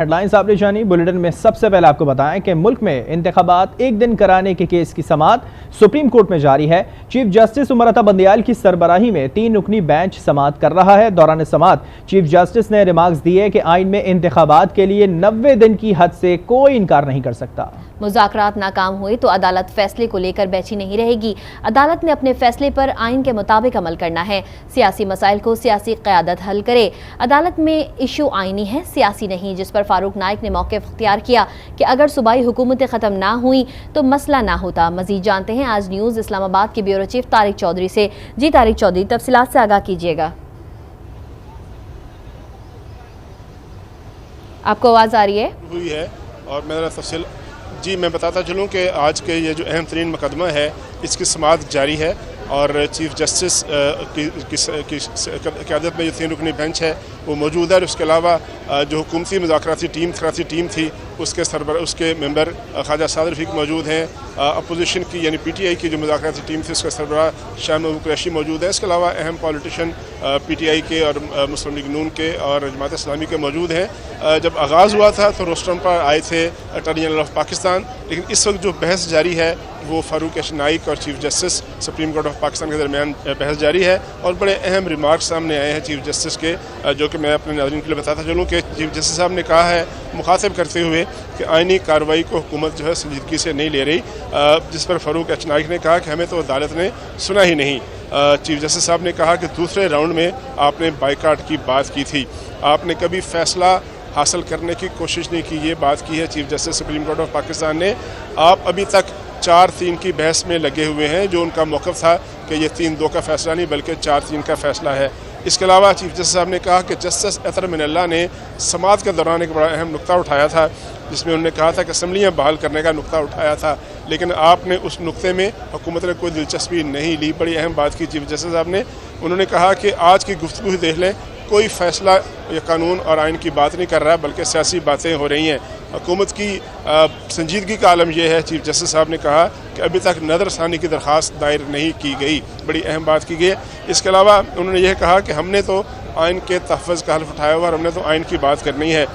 Headlines आपने जानी। Bulletin में सबसे पहले आपको बताएं कि मुल्क में इंतखाबात एक दिन कराने के केस की समाअत सुप्रीम कोर्ट में जारी है। चीफ जस्टिस उमर अता बंदियाल की सरबराही में 3 रुकनी बेंच समाअत कर रहा है। दौरान समाअत चीफ जस्टिस ने रिमार्क्स दिए कि आइन में इंतखाबात के लिए 90 दिन की हद से कोई इनकार नहीं कर सकता। मुज़ाकरात नाकाम हुए तो अदालत फैसले को लेकर बैठी नहीं रहेगी। अदालत ने अपने फैसले पर आइन के मुताबिक अमल करना है। सियासी मसाइल को सियासी क़यादत हल करे। अदालत में इशू आइनी है, सियासी नहीं, जिस पर फारूक नाइक ने मौक़िफ़ इख्तियार किया कि अगर सूबाई हुकूमतें ख़त्म ना हुई तो मसला ना होता। मज़ीद जानते हैं आज न्यूज़ इस्लामाबाद के ब्यूरो चीफ तारिक चौधरी से। जी तारिक चौधरी, तफसीलात से आगाह कीजिएगा। आपको आवाज़ आ रही है? हुई है और मेरा तफसील जी मैं बताता चलूँ कि आज के ये जो अहम तरीन मुकदमा है इसकी समाअत जारी है और चीफ जस्टिस की क़यादत में जो 3 रुकनी बेंच है वो मौजूद है। और उसके अलावा जो हुकूमती मुज़ाकराती टीम थी उसके मेंबर ख्वाजा साद रफ़ीक मौजूद हैं। अपोजिशन की यानी PTI की जो मुज़ाकराती टीम थी उसका सरबराह शाह महबूब कुरैशी मौजूद है। इसके अलावा अहम पॉलिटिशियन PTI के और मुस्लिम लीग नून के और जमात इस्लामी के मौजूद हैं। जब आगाज़ हुआ था तो रोस्टरम पर आए थे अटॉर्नी जनरल ऑफ पाकिस्तान, लेकिन इस वक्त जो बहस जारी है वो फारूक नाइक और chief justice supreme court of Pakistan के दरमियान बहस जारी है और बड़े अहम रिमार्क सामने आए हैं चीफ जस्टिस के, जो कि मैं अपने नाज़रीन के लिए बताता चलूँ कि चीफ जस्टिस साहब ने कहा है मुखातिब करते हुए कि आइनी कार्रवाई को हुकूमत जो है संजीदगी से नहीं ले रही, जिस पर फारूक नाइक ने कहा कि हमें तो अदालत ने सुना ही नहीं। चीफ जस्टिस साहब ने कहा कि दूसरे राउंड में आपने बाइकाट की बात की थी, आपने कभी फैसला हासिल करने की कोशिश नहीं की, ये बात की है chief justice supreme court of Pakistan ने। आप अभी तक 4-3 की बहस में लगे हुए हैं, जो उनका मौक़िफ़ था कि ये 3-2 का फ़ैसला नहीं बल्कि 4-3 का फ़ैसला है। इसके अलावा चीफ जस्टिस साहब ने कहा कि जस्टिस अतर मिनल्ला ने समाअत के दौरान एक बड़ा अहम नुक्ता उठाया था, जिसमें उन्होंने कहा था कि असम्बलियाँ बहाल करने का नुक्ता उठाया था, लेकिन आपने उस नुक्ते में हुकूमत ने कोई दिलचस्पी नहीं ली। बड़ी अहम बात की चीफ जस्टिस साहब ने। उन्होंने कहा कि आज की गुफ्तगू देख लें, कोई फ़ैसला या कानून और आइन की बात नहीं कर रहा है बल्कि सियासी बातें हो रही हैं। हुकूमत की संजीदगी का आलम यह है, चीफ जस्टिस साहब ने कहा कि अभी तक नज़रसानी की दरख्वास्त दायर नहीं की गई। बड़ी अहम बात की गई। इसके अलावा उन्होंने यह कहा कि हमने तो आइन के तहफ़्फ़ुज़ का हल्फ़ उठाया हुआ और हमने तो आइन की बात करनी है।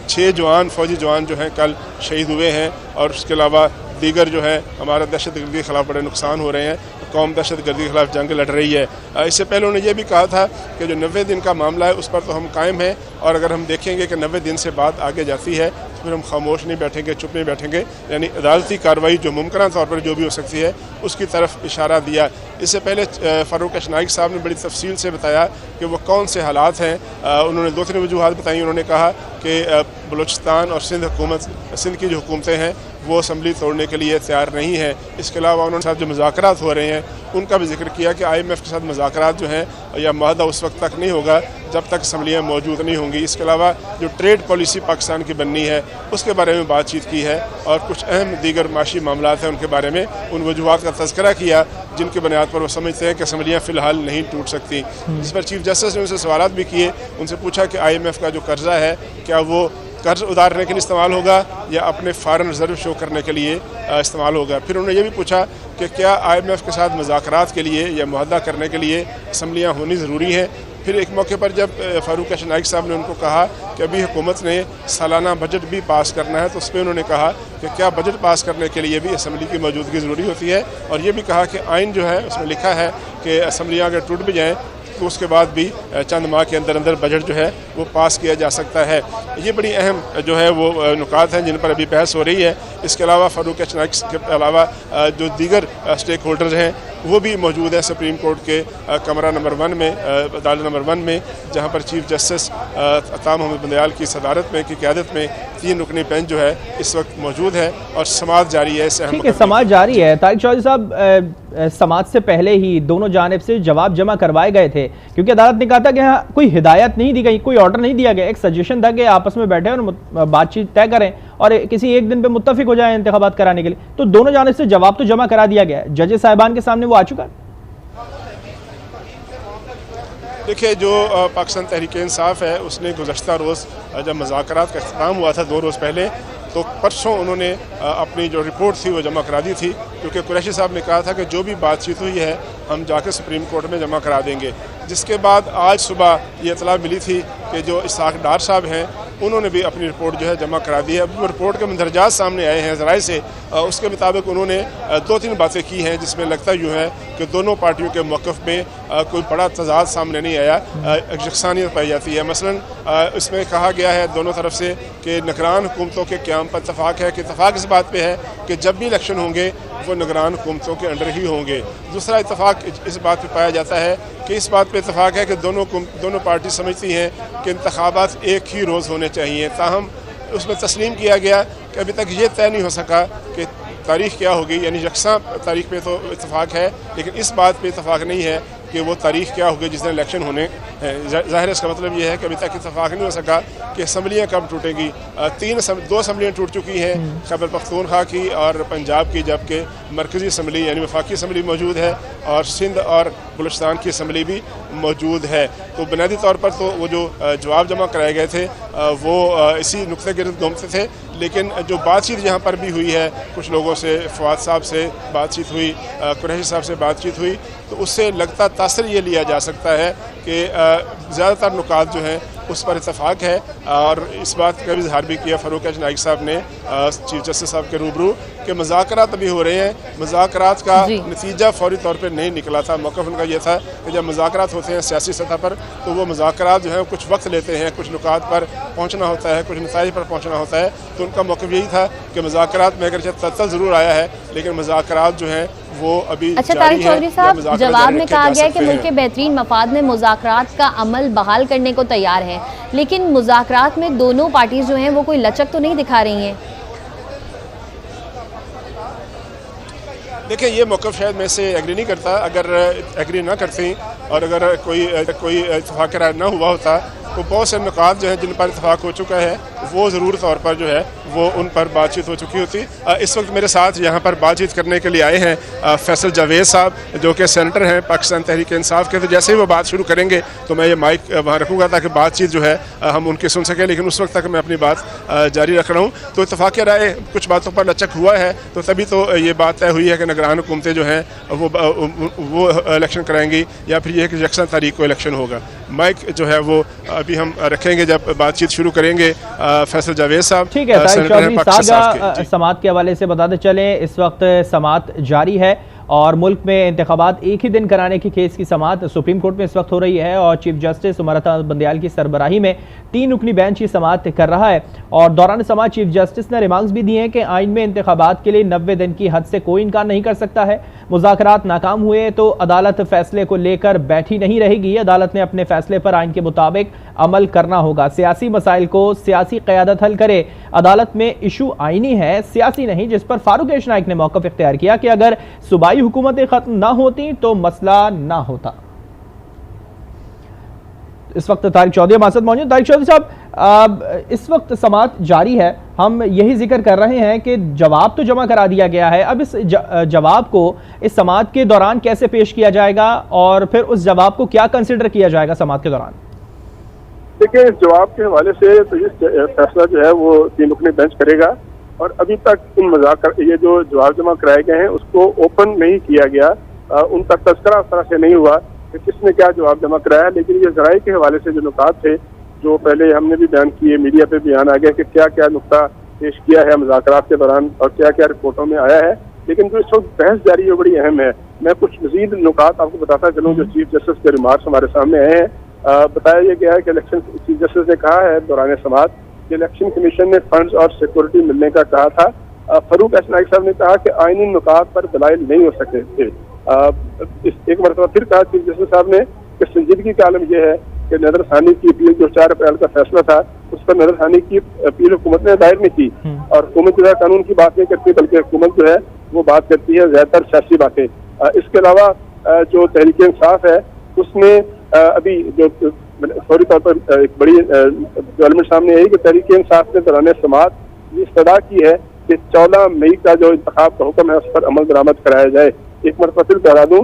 6 फौजी जवान जो हैं कल शहीद हुए हैं और उसके अलावा दीगर जो है हमारा दहशतगर्दी के ख़िलाफ़ बड़े नुकसान हो रहे हैं। कौम दहशतगर्दी के खिलाफ जंग लड़ रही है। इससे पहले उन्होंने ये भी कहा था कि जो 90 दिन का मामला है उस पर तो हम कायम हैं और अगर हम देखेंगे कि 90 दिन से बात आगे जाती है तो फिर हम खामोश नहीं बैठेंगे, चुप नहीं बैठेंगे। यानी अदालती कार्रवाई जो मुमकिन तौर पर जो भी हो सकती है उसकी तरफ इशारा दिया। इससे पहले फारूक नाइक साहब ने बड़ी तफसील से बताया कि वो कौन से हालात हैं। उन्होंने 2-3 वजूहात बताई। उन्होंने कहा कि बलूचिस्तान और सिंध की जो हुकूमतें हैं वो असम्बली तोड़ने के लिए तैयार नहीं है। इसके अलावा उन्होंने साथ जो मुज़ाकरात हो रहे हैं उनका भी जिक्र किया कि IMF के साथ मुज़ाकरात जो हैं या माहदा उस वक्त तक नहीं होगा जब तक असम्बलियाँ मौजूद नहीं होंगी। इसके अलावा जो ट्रेड पॉलिसी पाकिस्तान की बननी है उसके बारे में बातचीत की है और कुछ अहम दीगर माशी मामलात हैं उनके बारे में उन वजूहात का तज़किरा किया जिनकी बुनियाद पर वो समझते हैं कि असम्बलियाँ फ़िलहाल नहीं टूट सकती। इस पर चीफ जस्टिस ने उनसे सवालात भी किए। उनसे पूछा कि IMF का जो कर्जा है क्या वो कर्ज उतारने के लिए इस्तेमाल होगा या अपने फॉरेन रिजर्व शो करने के लिए इस्तेमाल होगा। फिर उन्होंने ये भी पूछा कि क्या IMF के साथ मुज़ाकरात के लिए या मुआहदा करने के लिए असम्बलियाँ होनी ज़रूरी हैं। फिर एक मौके पर जब फारूक नाइक साहब ने उनको कहा कि अभी हुकूमत ने सालाना बजट भी पास करना है तो उस पर उन्होंने कहा कि क्या बजट पास करने के लिए भी असम्बली की मौजूदगी ज़रूरी होती है। और ये भी कहा कि आइन जो है उसमें लिखा है कि असम्बलियाँ अगर टूट भी जाएँ तो उसके बाद भी चंद माह के अंदर बजट जो है वो पास किया जा सकता है। ये बड़ी अहम जो है वो नुकात हैं जिन पर अभी बहस हो रही है। इसके अलावा फारूक नाइक के अलावा जो दीगर स्टेक होल्डर्स हैं वो भी मौजूद है सुप्रीम कोर्ट के कमरा नंबर 1 में, अदालत नंबर 1 में, जहाँ पर चीफ जस्टिस अता मोहम्मद बंदियाल की सदारत में की क़यादत में 3 रुकनी बेंच जो है इस वक्त मौजूद है और समाअत जारी है। ठीक है, समाअत जारी है। तारिक चौधरी साहब, समाअत से पहले ही दोनों जानिब से जवाब जमा करवाए गए थे क्योंकि अदालत ने कहा था कि हाँ कोई हिदायत नहीं दी गई, कोई ऑर्डर नहीं दिया गया, एक सजेशन था कि आपस में बैठे और बातचीत तय करें और किसी एक दिन पे मुत्तफिक हो जाए इंतखाबात कराने के लिए। तो दोनों जानिब से जवाब तो जमा करा दिया गया, जजेस साहिबान के सामने वो आ चुका है। देखिए, जो पाकिस्तान तहरीक इंसाफ है उसने गुज़श्ता रोज़ जब मुज़ाकरात का इख्तिताम हुआ था 2 रोज़ पहले, तो परसों उन्होंने अपनी जो रिपोर्ट थी वो जमा करा दी थी क्योंकि कुरैशी साहब ने कहा था कि जो भी बातचीत हुई है हम जाके सुप्रीम कोर्ट में जमा करा देंगे। जिसके बाद आज सुबह ये इतला मिली थी कि जो इसहाक डार साहब हैं उन्होंने भी अपनी रिपोर्ट जो है जमा करा दी है। अब रिपोर्ट के मंदरजात सामने आए हैं ज़राए से, उसके मुताबिक उन्होंने 2-3 बातें की हैं जिसमें लगता यूँ है कि दोनों पार्टियों के मौक़िफ़ में कोई बड़ा तज़ाद सामने नहीं आया, यकसानियत पाई जाती है। मसलन इसमें कहा गया है दोनों तरफ से कि निगरान हुकूमतों के क़याम पर इत्तफ़ाक़ है कि इत्तफ़ाक़ इस बात पर है कि जब भी इलेक्शन होंगे वो निगरान हुकूमतों के अंडर ही होंगे। दूसरा इत्तफ़ाक़ इस बात पर पाया जाता है कि इस बात पर इत्तफ़ाक़ है कि दोनों पार्टी समझती हैं कि इंतख़ाबात एक ही रोज़ होने चाहिए। ताहम उसमें तस्लीम किया गया कि अभी तक ये तय नहीं हो सका कि तारीख़ क्या होगी, यानी यकसा तारीख़ पे तो इत्तफ़ाक़ है लेकिन इस बात पे इत्तफ़ाक़ नहीं है कि वो तारीख़ क्या होगी जिस दिन इलेक्शन होने हैं। ज़ाहिर है इसका मतलब ये है कि अभी तक इत्तफ़ाक़ नहीं हो सका कि असम्बलियाँ कब टूटेंगी। 2 असम्बलियाँ टूट चुकी हैं, खैबर पख्तूनख्वा की और पंजाब की, जबकि मरकज़ी असम्बली यानी वफाकी असम्बली मौजूद है और सिंध और बलूचिस्तान की असम्बली भी मौजूद है। तो बुनियादी तौर पर तो वो जो जवाब जमा कराए गए थे वो इसी नुक्ते गिर्द घूमते थे, लेकिन जो बातचीत यहाँ पर भी हुई है, कुछ लोगों से, फवाद साहब से बातचीत हुई, कुरैशी साहब से बातचीत हुई, तो उससे लगता तासर ये लिया जा सकता है कि ज़्यादातर नुकात जो हैं उस पर इत्तफ़ाक़ है। और इस बात का भी इज़हार भी किया फ़ारूक एच नाइक साहब ने चीफ जस्टिस साहब के रूबरू कि मुज़ाकरात अभी हो रहे हैं, मुज़ाकरात का नतीजा फौरी तौर पर नहीं निकला था। मौक़िफ़ उनका ये था कि जब मुज़ाकरात होते हैं सियासी सतह पर तो वो मुज़ाकरात जो है कुछ वक्त लेते हैं, कुछ नुकात पर पहुँचना होता है, कुछ नतीजे पर पहुँचना होता है। तो उनका मौक़िफ़ यही था कि मुज़ाकरात में अगर तत्ल ज़रूर आया है लेकिन मुज़ाकरात जो हैं वो अभी अच्छा तारिक चौधरी साहब, जवाब में कहा गया कि मुल्क के बेहतरीन मफाद में मुज़ाकरात का अमल बहाल करने को तैयार है, लेकिन मुज़ाकरात में दोनों पार्टीज जो हैं वो कोई लचक तो नहीं दिखा रही हैं। देखिए ये मौक़िफ़ शायद मैं से एग्री नहीं करता। अगर एग्री ना करती और अगर कोई इत्तफ़ाक़ राय ना हुआ होता तो बहुत से नुकात जो हैं जिन पर इत्तफ़ाक़ हो चुका है वो ज़रूर तौर पर जो है वो उन पर बातचीत हो चुकी होती। इस वक्त मेरे साथ यहाँ पर बातचीत करने के लिए आए हैं फैसल जावेद साहब जो कि सेनेटर हैं पाकिस्तान तहरीक इंसाफ के। तो जैसे ही वो बात शुरू करेंगे तो मैं ये माइक वहाँ रखूँगा ताकि बातचीत जो है हम उनकी सुन सकें, लेकिन उस वक्त तक मैं अपनी बात जारी रख रहा हूँ। तो इत्तफ़ाक़ राय कुछ बातों पर लचक हुआ है तो तभी तो ये बात तय हुई है कि निगरान हुकूमतें जो हैं वो इलेक्शन कराएंगी या फिर ये कि यकसा तारीख को इलेक्शन होगा। माइक जो है वो अभी हम रखेंगे जब बातचीत शुरू करेंगे। फैसल जावेद साहब, ठीक है। तारिक चौधरी समात के हवाले से बताते चलें, इस वक्त समात जारी है और मुल्क में इंतखाबात एक ही दिन कराने की केस की समात सुप्रीम कोर्ट में इस वक्त हो रही है और चीफ जस्टिस उमर अता बंदियाल की सरबराही में 3 रुकनी बेंच की समात कर रहा है। और दौरान समात चीफ जस्टिस ने रिमार्क्स भी दिए हैं कि आइन में इंतखाबात के लिए 90 दिन की हद से कोई इनकार नहीं कर सकता है। मुज़ाकरात नाकाम हुए तो अदालत फैसले को लेकर बैठी नहीं रहेगी। अदालत ने अपने फैसले पर आइन के मुताबिक अमल करना होगा। सियासी मसाइल को सियासी क़यादत हल करे। अदालत में इशू आइनी है, सियासी नहीं, जिस पर फारूक एच नाइक ने मौक़िफ़ इख्तियार किया कि अगर सूबाई हुकूमतें खत्म ना होती तो मसला ना होता। इस वक्त तारिक चौधरी हमारे साथ मौजूद। तारिक चौधरी साहब, इस वक्त समात जारी है, हम यही जिक्र कर रहे हैं कि जवाब तो जमा करा दिया गया है, अब इस जवाब को इस समात के दौरान कैसे पेश किया जाएगा और फिर उस जवाब को क्या कंसिडर किया जाएगा समात के दौरान? देखिए इस जवाब के हवाले से तो ये फैसला जो है वो 3 रुकनी बेंच करेगा और अभी तक ये जो जवाब जमा कराए गए हैं उसको ओपन नहीं किया गया, उनका तस्करा उस तरह से नहीं हुआ कि किसने क्या जवाब जमा कराया। लेकिन ये ज़राए के हवाले से जो नुकात थे जो पहले हमने भी बयान किए, मीडिया पे बयान आ गया कि क्या क्या नुक्ता पेश किया है मुज़ाकरात के दौरान और क्या क्या रिपोर्टों में आया है। लेकिन जो इस वक्त बहस जारी है बड़ी अहम है। मैं कुछ मजीद नुकात आपको बताता चलूँ जो चीफ जस्टिस के रिमार्क्स हमारे सामने आए हैं। बताया यह गया है कि इलेक्शन चीफ जस्टिस ने कहा है दौरान समात कि इलेक्शन कमीशन ने फंड्स और सिक्योरिटी मिलने का कहा था। फारूक एच नाइक साहब ने कहा कि आईनी नुकात पर दलाइल नहीं हो सके थे। एक मरतबा फिर कहा चीफ जस्टिस साहब ने कि संजीदगी का आलम यह है कि नजरसानी की अपील जो 4 अप्रैल का फैसला था उस पर नजरसानी की अपील हुकूमत ने दायर नहीं की और हुकूमत जो है कानून की बात नहीं करती बल्कि हुकूमत जो है वो बात करती है ज्यादातर सियासी बातें। इसके अलावा जो तहरीक इंसाफ है उसने अभी जो फौरी तौर पर एक बड़ी डेवलपमेंट सामने आई कि तहरीक इंसाफ ने दौरान समात ये इस्तदा की है कि 14 मई का जो इंतखाब का हुक्म है उस पर अमल दरामद कराया जाए। एक मरतबा फिर दोहरा दूं,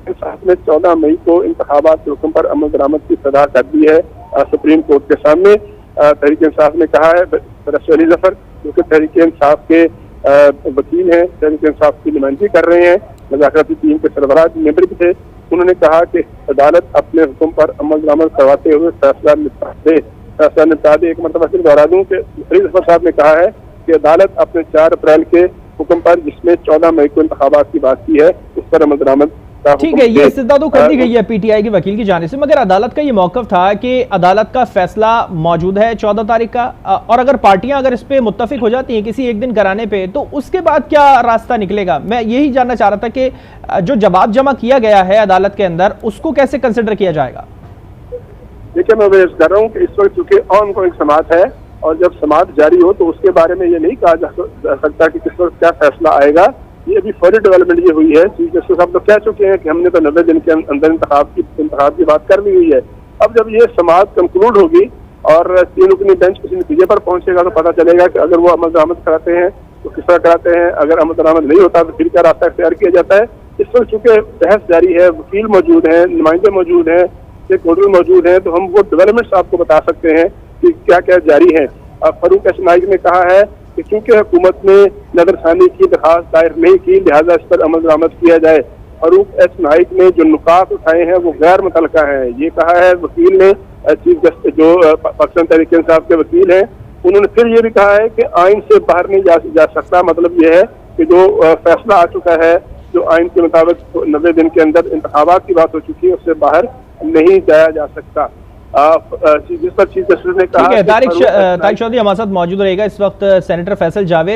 इंसाफ ने 14 मई को इंतखाबात के हुक्म पर अमल दरामद की इस्तदा कर दी है सुप्रीम कोर्ट के सामने। तहरीक इंसाफ ने कहा है अली जफर जो कि तहरीक इंसाफ के वकील हैं, तहरीक इंसाफ की नुमाइंदगी कर रहे हैं, मुज़ाकराती टीम के सरबराह मेंबर भी थे। उन्होंने कहा कि अदालत अपने हुक्म पर अमल दरामद करवाते हुए फैसला निपटा दे। एक मरतबा फिर दोहरा दूं कि फरीद अहमद साहब ने कहा है कि अदालत अपने 4 अप्रैल के हुक्म पर, जिसमें 14 मई को इंतखाबात की बात की है, उस पर अमल दरामद। ठीक है, ये इस्तदा तो कर दी गई है पीटीआई के वकील की जानिब से, मगर अदालत का ये मौक़िफ़ था कि अदालत का फैसला मौजूद है 14 तारीख का, और अगर पार्टियां अगर इस पे मुत्तफिक हो जाती हैं किसी एक दिन कराने पे, तो उसके बाद क्या रास्ता निकलेगा? मैं यही जानना चाह रहा था कि जो जवाब जमा किया गया है अदालत के अंदर, उसको कैसे कंसिडर किया जाएगा? देखिए, मैं अर्ज कर रहा हूँ कि इस वक्त चूंकि ऑन गोइंग समाअत है, और जब समाअत जारी हो तो उसके बारे में ये नहीं कहा जा सकता कि किस वक्त क्या फैसला आएगा। ये अभी फौरी डेवलपमेंट ये हुई है। चीफ जस्टिस साहब तो कह चुके हैं कि हमने तो 90 दिन के अंदर इंतखाब की बात कर ली हुई है। अब जब ये समाअत कंक्लूड होगी और 3 रुकनी बेंच किसी नतीजे पर पहुंचेगा तो पता चलेगा कि अगर वो अमल दरामद कराते हैं तो किस तरह कराते हैं, अगर अमल दरामद नहीं होता तो फिर क्या रास्ता इख्तियार किया जाता है। इस वक्त चूंकि बहस जारी है, वकील मौजूद हैं, नुमाइंदे मौजूद हैं, स्टेक होल्डर मौजूद हैं, तो हम वो डेवलपमेंट्स आपको बता सकते हैं कि क्या क्या जारी है। फारूक एस नाइक ने कहा है कि चूंकि हुकूमत ने नजरसानी की दरखास्त दायर नहीं की, लिहाजा इस पर अमल दरामद किया जाए। फारूक एस नाइक ने जो नुकात उठाए हैं वो गैर मुतलका है, ये कहा है वकील ने। चीफ जस्टिस जो पाकिस्तान तहरीक इंसाफ के वकील हैं, उन्होंने फिर ये भी कहा है कि आइन से बाहर नहीं जा सकता। मतलब ये है कि जो फैसला आ चुका है, जो आइन के मुताबिक 90 दिन के अंदर इंतखाबात की बात हो चुकी है, उससे बाहर नहीं जाया जा सकता। जिस पर चीफ जस्टिस ने कहा, तारिक चौधरी हमारे साथ मौजूद रहेगा इस वक्त सेनेटर फैसल जावेद।